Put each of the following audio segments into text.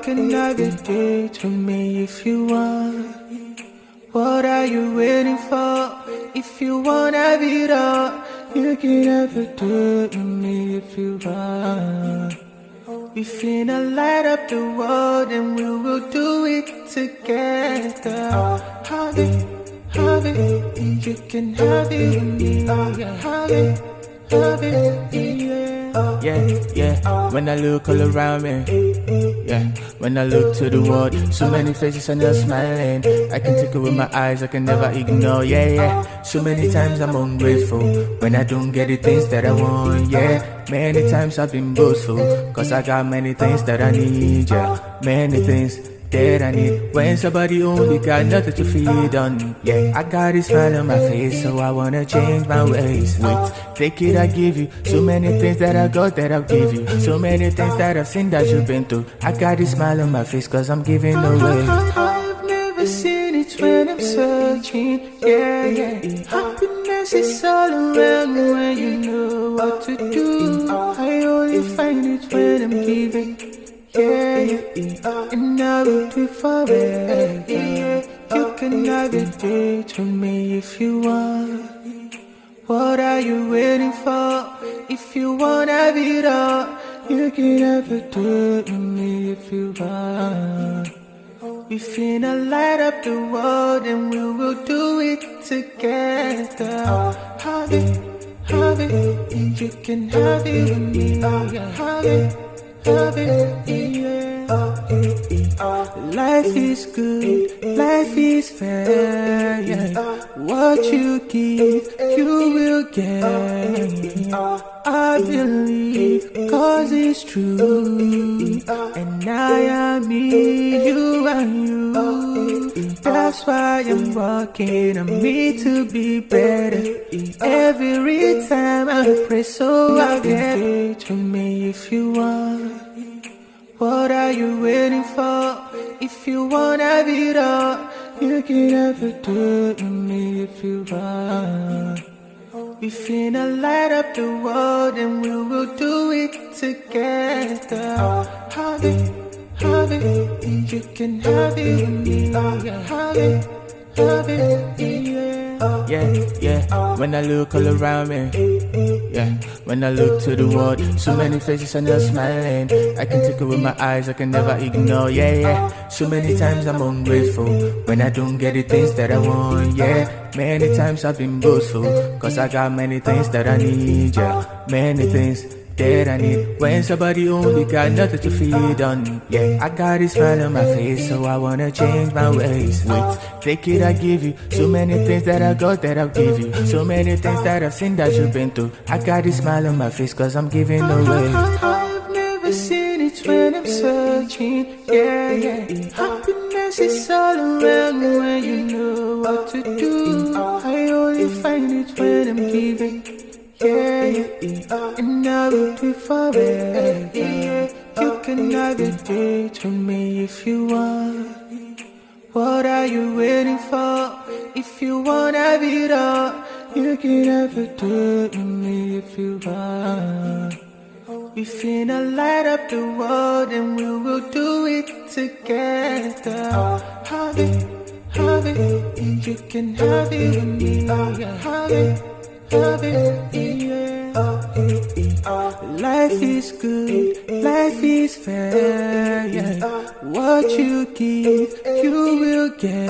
can have your date with me if you want. What are you waiting for? If you want to have it all, you can have your date with me if you want. We finna light up the world and we will do it together. Have it, you can have it with me. Have it, yeah. When I look all around me, yeah. When I look to the world, so many faces and they're smiling. I can take it with my eyes, I can never ignore, yeah. So many times I'm ungrateful when I don't get the things that I want, yeah. Many times I've been boastful, cause I got many things that I need, yeah. Many things that I need. When somebody only got nothing to feed on, yeah. I got a smile on my face, so I wanna change my ways. Wait, take it, I give you so many things that I got that I'll give you. So many things that I've seen that you've been through. I got a smile on my face cause I'm giving away. I've never seen it when I'm searching, yeah. Happiness is all around when you know what to do. I only find it when I'm giving, yeah. And I will do it forever, yeah. You can have a date with me if you want. What are you waiting for? If you want to have it all, you can have a date with me if you want. We finna light up the world and we will do it together. Have it, you can have it with me. Have it, life is good, life is fair, yeah. What you give, you will get. I believe, cause it's true. And I am me, you are you. That's why I'm working on me to be better. Every time I pray, so I get it to me if you want. What are you waiting for? If you want to have it all, you can have a date with me if you want. We finna light up the world and we will do it together. Have it, you can have it with me. Have it, yeah. When I look all around me, yeah. When I look to the world, so many faces and they're smiling. I can take it with my eyes, I can never ignore, yeah. So many times I'm ungrateful when I don't get the things that I want, yeah. Many times I've been boastful, cause I got many things that I need, yeah. Many things that I need. When somebody only got nothing to feed on, yeah. I got a smile on my face, so I wanna change my ways. Wait, take it, I give you so many things that I got that I'll give you. So many things that I've seen that you've been through. I got a smile on my face cause I'm giving away. I've never seen it when I'm searching, yeah. Happiness is all around when you know what to do. I only find it when I'm giving, yeah. And I will do it forever, yeah. You can have a date with me if you want. What are you waiting for? If you want to have it all, you can have a date with me if you want. We finna light up the world and we will do it together. Have it, you can have it with me. Have it, life is good, life is fair, yeah. What you give, you will get.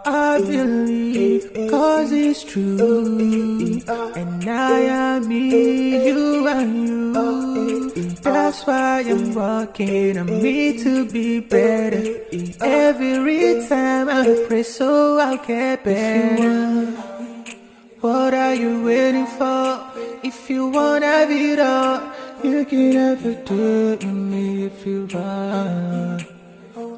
I believe, cause it's true. And I am me, you are you. That's why I'm working on me to be better. Every time I pray, so I'll get better. What are you waiting for? If you want to have it all, you can have a date with me if you want.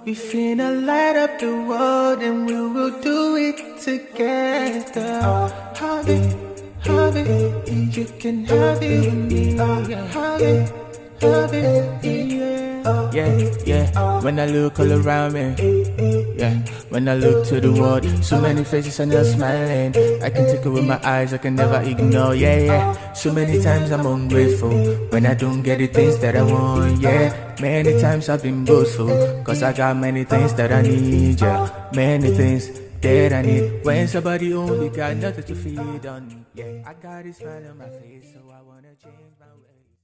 We finna light up the world and we will do it together. Have it, you can have it with me. Have it, yeah. yeah. When I look all around me, yeah. When I look to the world, so many faces and they're smiling. I can take it with my eyes, I can never ignore, yeah. So many times I'm ungrateful when I don't get the things that I want, yeah. Many times I've been boastful, cause I got many things that I need, yeah. Many things that I need. When somebody only got nothing to feed on, yeah. I got this smile on my face, so I wanna change my ways.